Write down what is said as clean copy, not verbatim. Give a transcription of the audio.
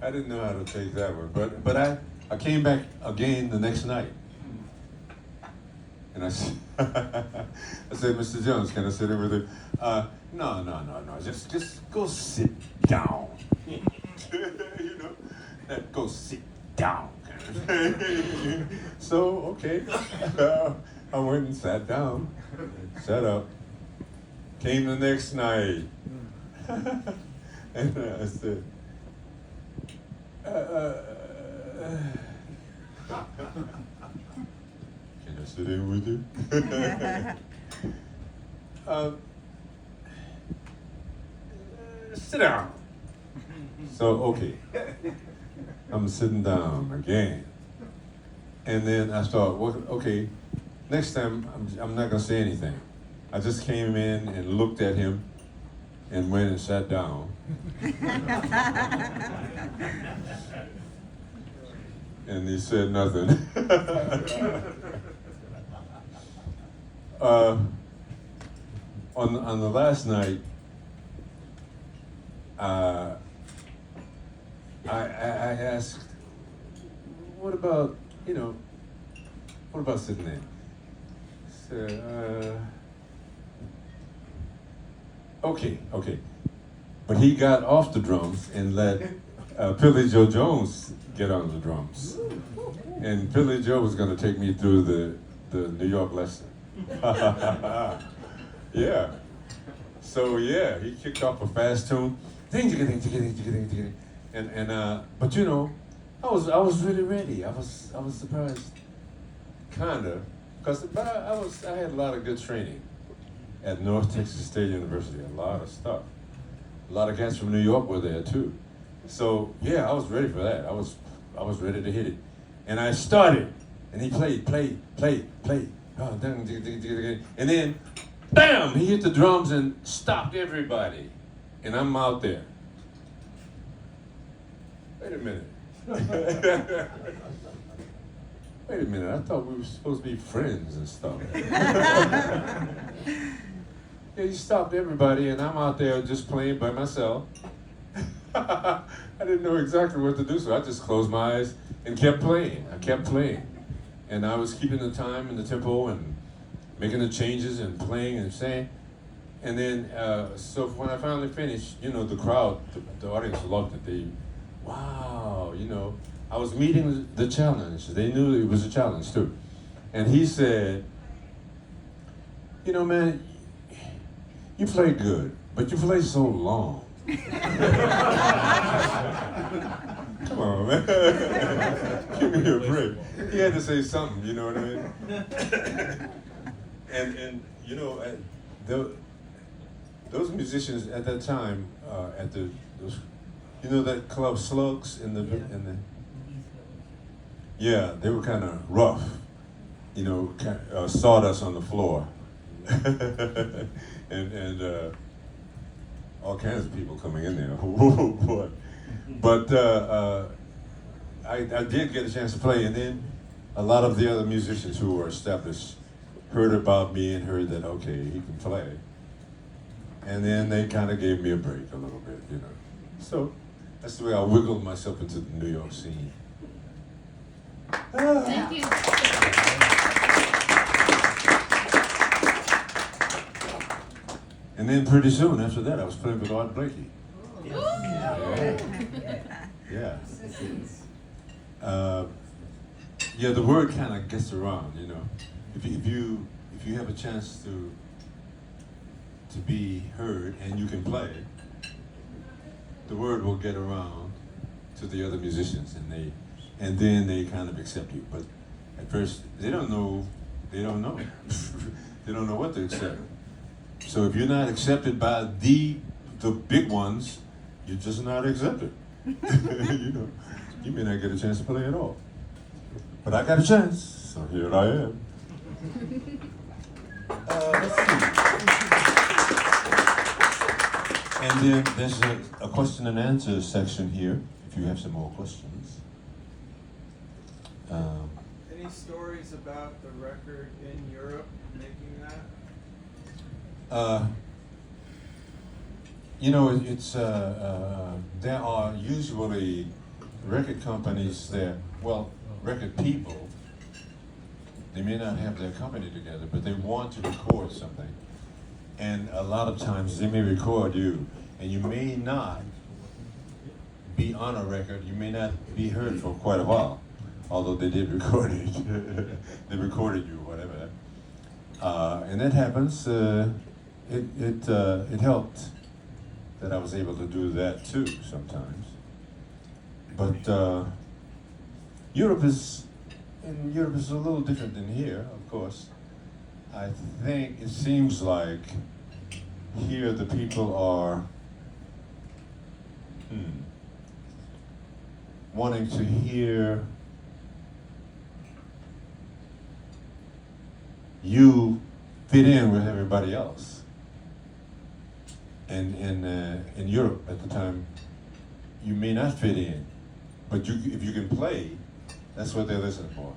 I didn't know how to take that one, but I came back again the next night, and I said, I said, Mr. Jones, can I sit in with you? No, just go sit down. You know, go sit down. So okay, I went and sat down, sat up. Came the next night, and I said, can I sit in with you? Sit down. So, okay, I'm sitting down again. And then I thought, well, okay, next time I'm not gonna say anything. I just came in and looked at him and went and sat down. And he said nothing. On the last night, I asked, what about sitting in? Said, okay. But he got off the drums and let Billy Joe Jones get on the drums. And Billy Joe was going to take me through the New York lesson. Yeah. So yeah, he kicked off a fast tune. And but you know, I was really ready. I was surprised, kinda, but I had a lot of good training at North Texas State University. A lot of stuff. A lot of cats from New York were there too. So yeah, I was ready for that. I was ready to hit it. And I started, and he played. Oh, and then, bam! He hit the drums and stopped everybody. And I'm out there. Wait a minute. Wait a minute, I thought we were supposed to be friends and stuff. Yeah, he stopped everybody, and I'm out there just playing by myself. I didn't know exactly what to do, so I just closed my eyes and kept playing. I kept playing. And I was keeping the time and the tempo and making the changes and playing and saying. And then, so when I finally finished, you know, the crowd, the audience loved it. Wow, you know, I was meeting the challenge. They knew it was a challenge too. And he said, you know, man, you play good, but you play so long. Come on, man. Give me a break. He had to say something, you know what I mean? And you know, those musicians at that time, you know that club Slugs in the yeah, they were kind of rough, you know, sawdust on the floor, and all kinds of people coming in there. But I did get a chance to play, and then a lot of the other musicians who were established heard about me and heard that, okay, he can play. And then they kind of gave me a break a little bit, you know. So that's the way I wiggled myself into the New York scene. Thank you. And then pretty soon after that, I was playing with Art Blakey. Yeah. Yeah, the word kind of gets around, you know. If you have a chance to be heard and you can play, the word will get around to the other musicians, and then they kind of accept you. But at first, they don't know. They don't know what to accept. So if you're not accepted by the big ones, you're just not accepted. You know, you may not get a chance to play at all. But I got a chance, so here I am. Let's see. And then there's a question and answer section here, if you have some more questions. Any stories about the record in Europe making that? You know, there are usually record companies there, well, record people, they may not have their company together, but they want to record something. And a lot of times they may record you, and you may not be on a record, you may not be heard for quite a while, although they did record it. They recorded you, whatever. And that happens. It helped that I was able to do that too sometimes. But Europe is a little different than here, of course. I think it seems like here the people are wanting to hear you fit in with everybody else. And in Europe at the time, you may not fit in, but if you can play, that's what they're listening for.